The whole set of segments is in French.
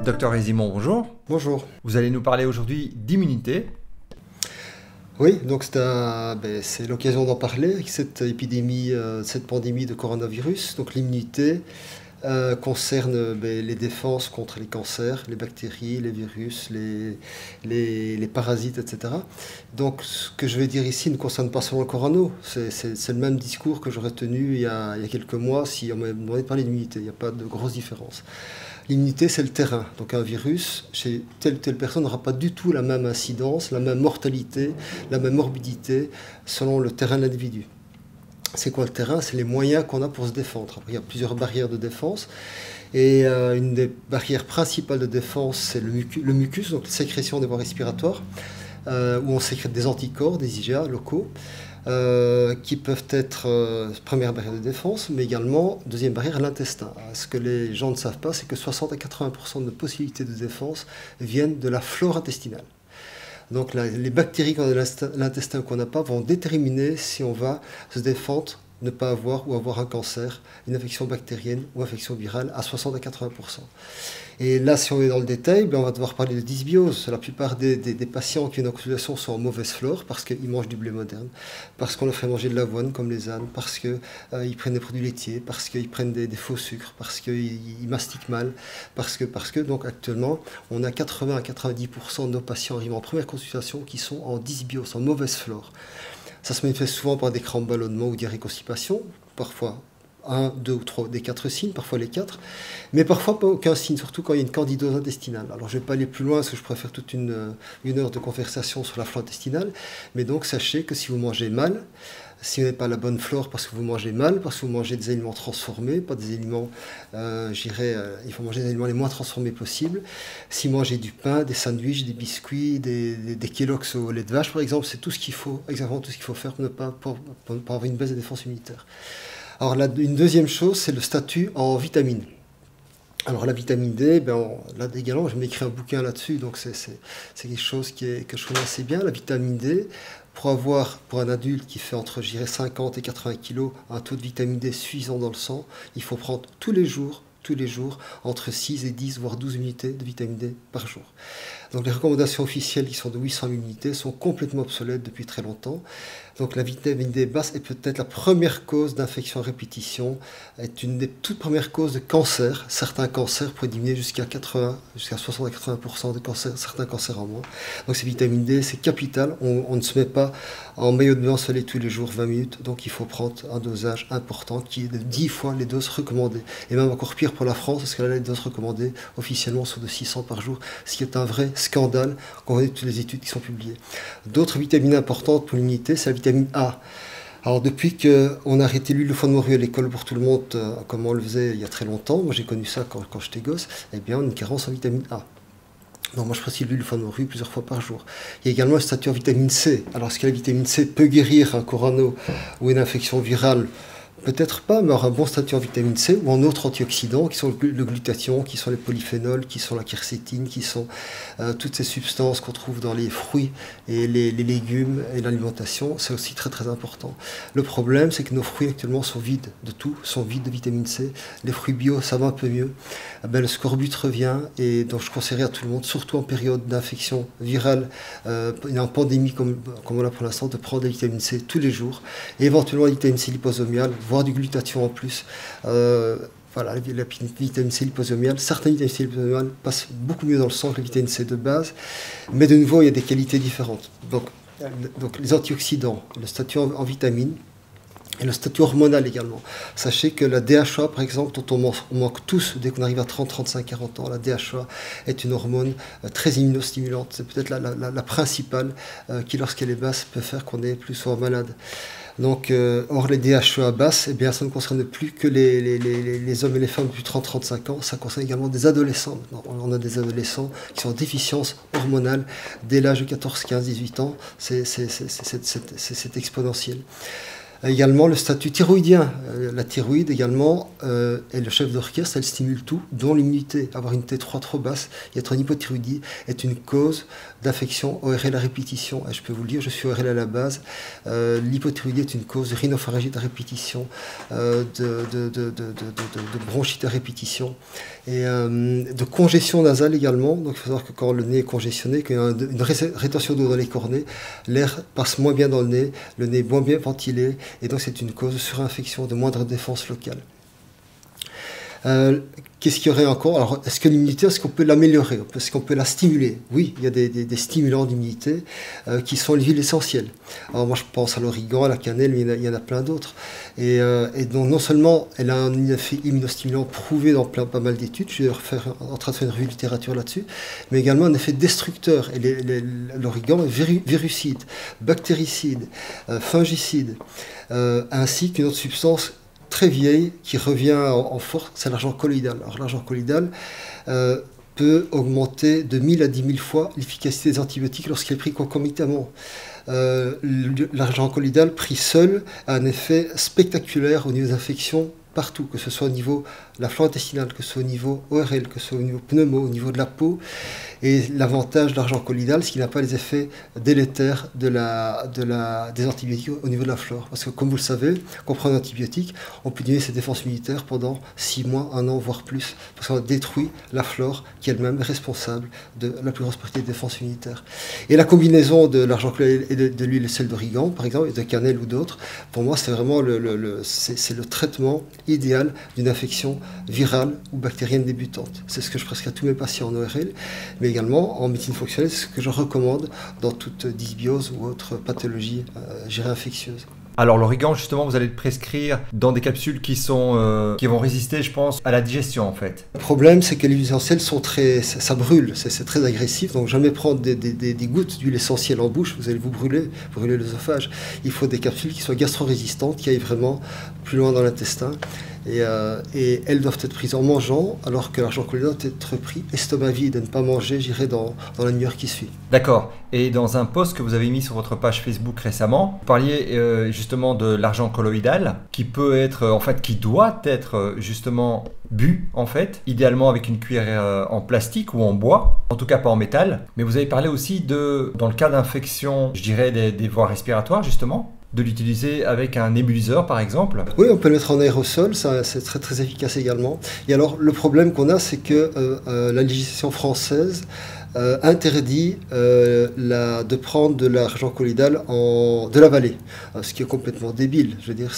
Docteur Hésimon, bonjour. Bonjour. Vous allez nous parler aujourd'hui d'immunité. Oui, donc c'est l'occasion d'en parler avec cette épidémie, cette pandémie de coronavirus. Donc l'immunité concerne les défenses contre les cancers, les bactéries, les virus, les parasites, etc. Donc ce que je vais dire ici ne concerne pas seulement le corona. C'est le même discours que j'aurais tenu il y a quelques mois si on m'avait demandé de parler d'immunité. Il n'y a pas de grosse différence. L'immunité, c'est le terrain. Donc un virus, chez telle ou telle personne, n'aura pas du tout la même incidence, la même mortalité, la même morbidité, selon le terrain de l'individu. C'est quoi le terrain? C'est les moyens qu'on a pour se défendre. Après, il y a plusieurs barrières de défense. Et une des barrières principales de défense, c'est le mucus, donc la sécrétion des voies respiratoires, où on sécrète des anticorps, des IgA locaux, qui peuvent être première barrière de défense, mais également deuxième barrière, l'intestin. Ce que les gens ne savent pas, c'est que 60 à 80% de nos possibilités de défense viennent de la flore intestinale. Donc les bactéries qu'on a dans l'intestin qu'on n'a pas vont déterminer si on va se défendre, ne pas avoir ou avoir un cancer, une infection bactérienne ou infection virale à 60 à 80%. Et là, si on est dans le détail, on va devoir parler de dysbiose. La plupart des patients qui viennent en consultation sont en mauvaise flore parce qu'ils mangent du blé moderne, parce qu'on leur fait manger de l'avoine comme les ânes, parce qu'ils prennent des produits laitiers, parce qu'ils prennent des faux sucres, parce qu'ils mastiquent mal, parce que donc actuellement, on a 80 à 90% de nos patients arrivant en première consultation qui sont en dysbiose, en mauvaise flore. Ça se manifeste souvent par des crampes ballonnements ou diarrhée constipation, parfois 1, 2 ou 3 des 4 signes, parfois les 4, mais parfois pas aucun signe, surtout quand il y a une candidose intestinale. Alors je ne vais pas aller plus loin parce que je préfère toute une heure de conversation sur la flore intestinale, mais donc sachez que si vous mangez mal, si vous n'avez pas la bonne flore parce que vous mangez mal, parce que vous mangez des aliments transformés, pas des aliments, il faut manger des aliments les moins transformés possibles. Si vous mangez du pain, des sandwichs, des biscuits, des Kellogg's au lait de vache par exemple, c'est tout ce qu'il faut, exactement tout ce qu'il faut faire pour ne pas avoir une baisse de défense immunitaire. Alors une deuxième chose, c'est le statut en vitamines. Alors la vitamine D, là également, je m'écris un bouquin là-dessus, donc c'est quelque chose que je connais assez bien. La vitamine D, pour un adulte qui fait entre 50 et 80 kg, un taux de vitamine D suffisant dans le sang, il faut prendre tous les jours, entre 6 et 10, voire 12 unités de vitamine D par jour. Donc les recommandations officielles qui sont de 800 unités sont complètement obsolètes depuis très longtemps. Donc la vitamine D basse est peut-être la première cause d'infection à répétition, est une des toutes premières causes de cancer. Certains cancers pourraient diminuer jusqu'à 60 à 80% de cancer, certains cancers en moins. Donc cette vitamine D, c'est capital. On ne se met pas en maillot de bain ensoleillé tous les jours 20 minutes, donc il faut prendre un dosage important qui est de 10 fois les doses recommandées. Et même encore pire pour la France, parce que là, les doses recommandées officiellement sont de 600 par jour, ce qui est un vrai scandale quand on voit toutes les études qui sont publiées. D'autres vitamines importantes pour l'immunité, c'est la vitamine A. Alors depuis qu'on a arrêté l'huile de foie de morue à l'école pour tout le monde, comme on le faisait il y a très longtemps, moi j'ai connu ça quand j'étais gosse, eh bien on a une carence en vitamine A. Donc moi je prescris l'huile de foie de morue plusieurs fois par jour. Il y a également un statut en vitamine C. Alors est-ce que la vitamine C peut guérir un corona ou une infection virale? Peut-être pas, mais avoir un bon statut en vitamine C ou en autres antioxydants qui sont le glutathion, qui sont les polyphénols, qui sont la quercétine, qui sont toutes ces substances qu'on trouve dans les fruits et les légumes et l'alimentation, c'est aussi très très important. Le problème, c'est que nos fruits actuellement sont vides de tout, sont vides de vitamine C. Les fruits bio, ça va un peu mieux. Le scorbut revient et donc je conseillerais à tout le monde, surtout en période d'infection virale, en pandémie comme on l'a pour l'instant, de prendre la vitamine C tous les jours et éventuellement la vitamine C liposomiale, voire du glutathion en plus. Voilà, la vitamine C liposomiale, certaines vitamines C liposomiales passent beaucoup mieux dans le sang que la vitamine C de base, mais de nouveau, il y a des qualités différentes. Donc les antioxydants, le statut en vitamines, et le statut hormonal également. Sachez que la DHA, par exemple, dont on manque tous dès qu'on arrive à 30, 35, 40 ans, la DHA est une hormone très immunostimulante. C'est peut-être la principale qui, lorsqu'elle est basse, peut faire qu'on est plus souvent malade. Donc, or les DHA basses, eh bien, ça ne concerne plus que les hommes et les femmes depuis 30-35 ans, ça concerne également des adolescents. On a des adolescents qui sont en déficience hormonale dès l'âge de 14, 15, 18 ans, c'est exponentiel. Également le statut thyroïdien. La thyroïde également est le chef d'orchestre, elle stimule tout, dont l'immunité. Avoir une T3 trop basse et être en hypothyroïdie est une cause d'infection ORL à répétition. Et je peux vous le dire, je suis ORL à la base. L'hypothyroïdie est une cause de rhinopharyngite à répétition, de bronchite à répétition et de congestion nasale également. Donc il faut savoir que quand le nez est congestionné, qu'il y a une rétention d'eau dans les cornets, l'air passe moins bien dans le nez est moins bien ventilé. Et donc c'est une cause de surinfection, de moindre défense locale. Qu'est-ce qu'il y aurait encore? Alors, est-ce que l'immunité, est-ce qu'on peut l'améliorer? Est-ce qu'on peut la stimuler? Oui, il y a des stimulants d'immunité qui sont les huiles essentielles. Alors moi je pense à l'origan, à la cannelle, mais il y en a plein d'autres. Et donc non seulement elle a un effet immunostimulant prouvé dans pas mal d'études, je suis en train de faire une revue de littérature là-dessus, mais également un effet destructeur. Et l'origan est virucide, bactéricide, fungicide, ainsi qu'une autre substance très vieille qui revient en force, c'est l'argent colloïdal. Alors l'argent colloïdal peut augmenter de 1000 à 10 000 fois l'efficacité des antibiotiques lorsqu'il est pris concomitamment. L'argent colloïdal pris seul a un effet spectaculaire au niveau des infections partout, que ce soit au niveau de la flore intestinale, que ce soit au niveau ORL, que ce soit au niveau pneumo, au niveau de la peau. Et l'avantage de l'argent colloïdal, c'est qu'il n'a pas les effets délétères des antibiotiques au niveau de la flore. Parce que comme vous le savez, quand on prend un antibiotique, on peut diminuer ses défenses immunitaires pendant 6 mois, 1 an, voire plus. Parce qu'on détruit la flore qui elle-même est responsable de la plus grosse partie des défenses immunitaires. Et la combinaison de l'argent colloïdal et de l'huile et sel d'origan, par exemple, et de cannelle ou d'autres, pour moi, c'est vraiment le traitement idéal d'une infection virale ou bactérienne débutante. C'est ce que je prescris à tous mes patients en ORL, mais également en médecine fonctionnelle, c'est ce que je recommande dans toute dysbiose ou autre pathologie infectieuse. Alors l'origan, justement, vous allez le prescrire dans des capsules qui vont résister, je pense, à la digestion, en fait. Le problème, c'est que les huiles essentielles ça brûle, c'est très agressif, donc jamais prendre des gouttes d'huile essentielle en bouche, vous allez vous brûler l'œsophage. Il faut des capsules qui soient gastro-résistantes, qui aillent vraiment plus loin dans l'intestin. Et elles doivent être prises en mangeant, alors que l'argent colloïdal doit être pris estomac vide, et ne pas manger, j'irai dans la demi-heure qui suit. D'accord. Et dans un post que vous avez mis sur votre page Facebook récemment, vous parliez justement de l'argent colloïdal, qui peut être, qui doit être justement bu, en fait, idéalement avec une cuillère en plastique ou en bois, en tout cas pas en métal. Mais vous avez parlé aussi dans le cas d'infection, je dirais, des voies respiratoires, justement, de l'utiliser avec un nébuliseur par exemple. Oui, on peut le mettre en aérosol, c'est très très efficace également. Et alors le problème qu'on a, c'est que la législation française interdit de prendre de l'argent colloïdal de la vallée, ce qui est complètement débile. Je veux dire,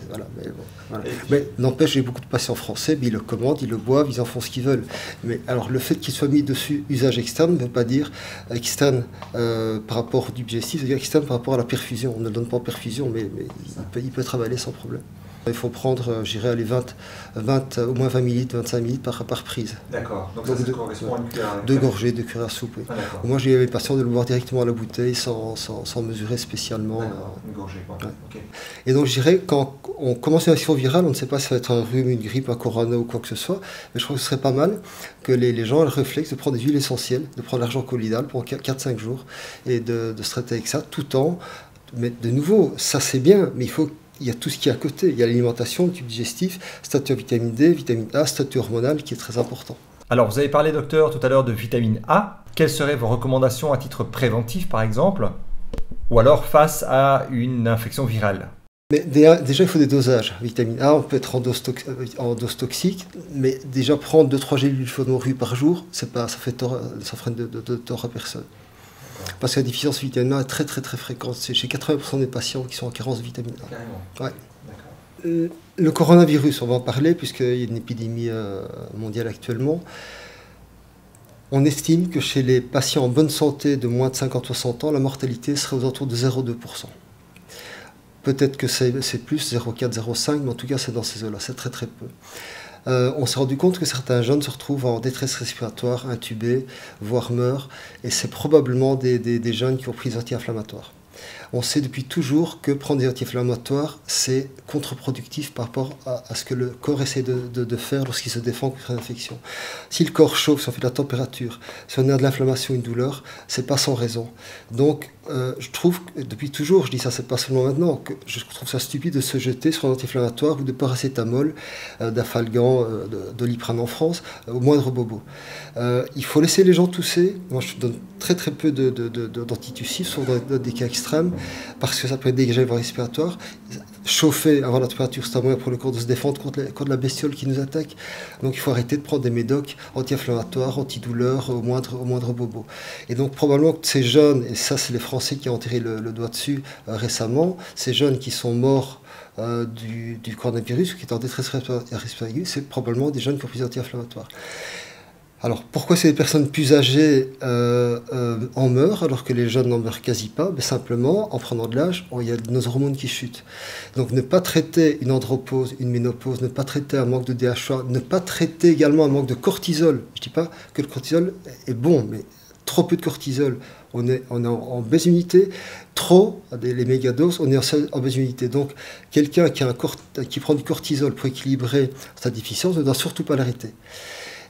voilà. Mais, bon, voilà. Mais n'empêche, j'ai beaucoup de patients français, ils le commandent, ils le boivent, ils en font ce qu'ils veulent. Mais alors le fait qu'il soit mis dessus usage externe ne veut pas dire externe par rapport du digestif, c'est-à-dire externe par rapport à la perfusion. On ne le donne pas en perfusion, mais il peut être avalé sans problème. Il faut prendre, j'irai aller au moins 20 ml, 25 ml par prise. D'accord, donc ça correspond à une cuillère. 2 gorgées de cuillère à soupe, oui. Ah, moi, j'ai les patients de le boire directement à la bouteille sans mesurer spécialement. Une gorgée, quoi. Ouais. Okay. Et donc, je dirais, quand on commence une infection virale, on ne sait pas si ça va être un rhume, une grippe, un corona ou quoi que ce soit, mais je trouve que ce serait pas mal que les gens aient le réflexe de prendre des huiles essentielles, de prendre l'argent colloïdal pour 4-5 jours et de se traiter avec ça tout en... Mais de nouveau, ça c'est bien, mais il y a tout ce qui est à côté. Il y a l'alimentation, le tube digestif, statut en vitamine D, vitamine A, statut hormonal qui est très important. Alors, vous avez parlé, docteur, tout à l'heure de vitamine A. Quelles seraient vos recommandations à titre préventif, par exemple, ou alors face à une infection virale? Mais déjà, il faut des dosages. Vitamine A, on peut être en dose toxique, mais déjà prendre 2-3 gélules de morue par jour, ça ferait de tort à personne. Parce que la déficience de vitamine A est très très très fréquente. C'est chez 80% des patients qui sont en carence de vitamine A. Carrément. Ouais. Le coronavirus, on va en parler puisqu'il y a une épidémie mondiale actuellement. On estime que chez les patients en bonne santé de moins de 50-60 ans, la mortalité serait aux alentours de 0,2%. Peut-être que c'est plus, 0,4, 0,5, mais en tout cas c'est dans ces eaux-là, c'est très très peu. On s'est rendu compte que certains jeunes se retrouvent en détresse respiratoire, intubés, voire meurent, et c'est probablement des jeunes qui ont pris des anti-inflammatoires. On sait depuis toujours que prendre des anti-inflammatoires, c'est contre-productif par rapport à ce que le corps essaie de faire lorsqu'il se défend contre une infection. Si le corps chauffe, si on fait de la température, si on a de l'inflammation, une douleur, c'est pas sans raison. Donc, je trouve, depuis toujours, je dis ça, c'est pas seulement maintenant, que je trouve ça stupide de se jeter sur un anti-inflammatoire ou de paracétamol, d'Afalgan, de Doliprane en France, au moindre bobo. Il faut laisser les gens tousser. Moi, je donne très peu d'antitussifs, sauf dans des cas extrêmes, parce que ça peut dégager le voie respiratoire. Chauffer avant la température, c'est un moyen pour le corps de se défendre contre la bestiole qui nous attaque. Donc il faut arrêter de prendre des médocs anti-inflammatoires, antidouleurs au moindre bobo. Et donc probablement que ces jeunes, et ça c'est les Français qui ont tiré le doigt dessus récemment, ces jeunes qui sont morts du coronavirus ou qui étaient en détresse respiratoire aiguë, c'est probablement des jeunes qui ont pris des anti-inflammatoires. Alors, pourquoi ces personnes plus âgées en meurent alors que les jeunes n'en meurent quasi pas? Simplement, en prenant de l'âge, il y a nos hormones qui chutent. Donc, ne pas traiter une andropause, une ménopause, ne pas traiter un manque de DHA, ne pas traiter également un manque de cortisol. Je ne dis pas que le cortisol est bon, mais trop peu de cortisol, on est en baisse unité. Trop, les mégadoses, on est en baisse unité. Donc, quelqu'un qui prend du cortisol pour équilibrer sa déficience ne doit surtout pas l'arrêter.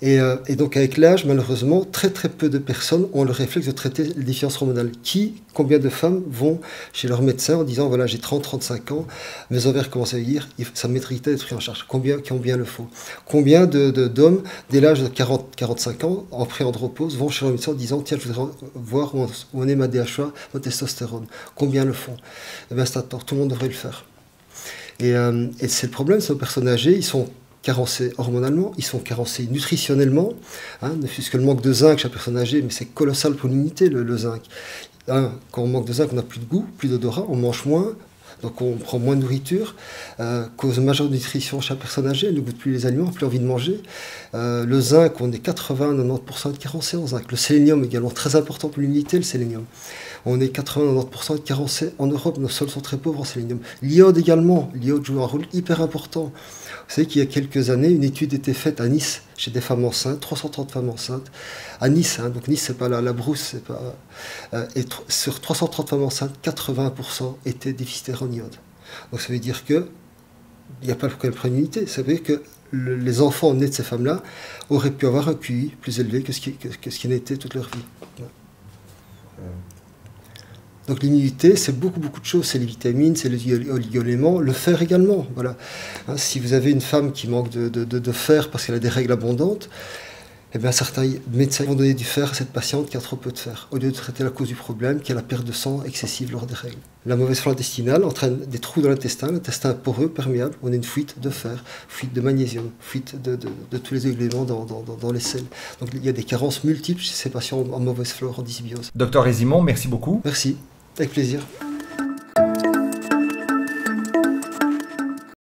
Et donc avec l'âge, malheureusement, très peu de personnes ont le réflexe de traiter les déficiences hormonales. Combien de femmes vont chez leur médecin en disant, voilà, j'ai 30-35 ans, mes ovaires commencent à vieillir, ça mériterait d'être pris en charge. Combien le faut? Combien d'hommes, dès l'âge de 40-45 ans, en pré-andropause, vont chez leur médecin en disant, tiens, je voudrais voir où on est ma DHA, ma testostérone. Combien le font? Eh bien, c'est un tort, tout le monde devrait le faire. Et c'est le problème, c'est aux personnes âgées, ils sont carencés hormonalement, ils sont carencés nutritionnellement, ne fût-ce que le manque de zinc chez la personne âgée, mais c'est colossal pour l'immunité, le zinc. Quand on manque de zinc, on n'a plus de goût, plus d'odorat, on mange moins, donc on prend moins de nourriture. Cause majeure de nutrition chez la personne âgée, elle ne goûte plus les aliments, elle n'a plus envie de manger. Le zinc, on est 80-90% de carencés en zinc. Le sélénium également, très important pour l'immunité, le sélénium. On est 80-90% de carencés en Europe, nos sols sont très pauvres en sélénium. L'iode également, l'iode joue un rôle hyper important. Vous savez qu'il y a quelques années, une étude était faite à Nice, chez des femmes enceintes, 330 femmes enceintes, à Nice, donc Nice c'est pas la brousse, c'est pas... et sur 330 femmes enceintes, 80% étaient déficitaires en iode. Donc ça veut dire que, il n'y a pas le problème de l'immunité, ça veut dire que les enfants nés de ces femmes-là auraient pu avoir un QI plus élevé que ce qui n'était toute leur vie. Ouais. Donc l'immunité, c'est beaucoup de choses, c'est les vitamines, c'est les oligo-éléments, le fer également. Voilà. Si vous avez une femme qui manque de fer parce qu'elle a des règles abondantes, eh bien, certains médecins vont donner du fer à cette patiente qui a trop peu de fer, au lieu de traiter la cause du problème, qui est la perte de sang excessive lors des règles. La mauvaise flore intestinale entraîne des trous dans l'intestin poreux, perméable, on a une fuite de fer, fuite de magnésium, fuite de tous les éléments dans les selles. Donc il y a des carences multiples chez ces patients en mauvaise flore, en dysbiose. Docteur Résimond, merci beaucoup. Merci, avec plaisir.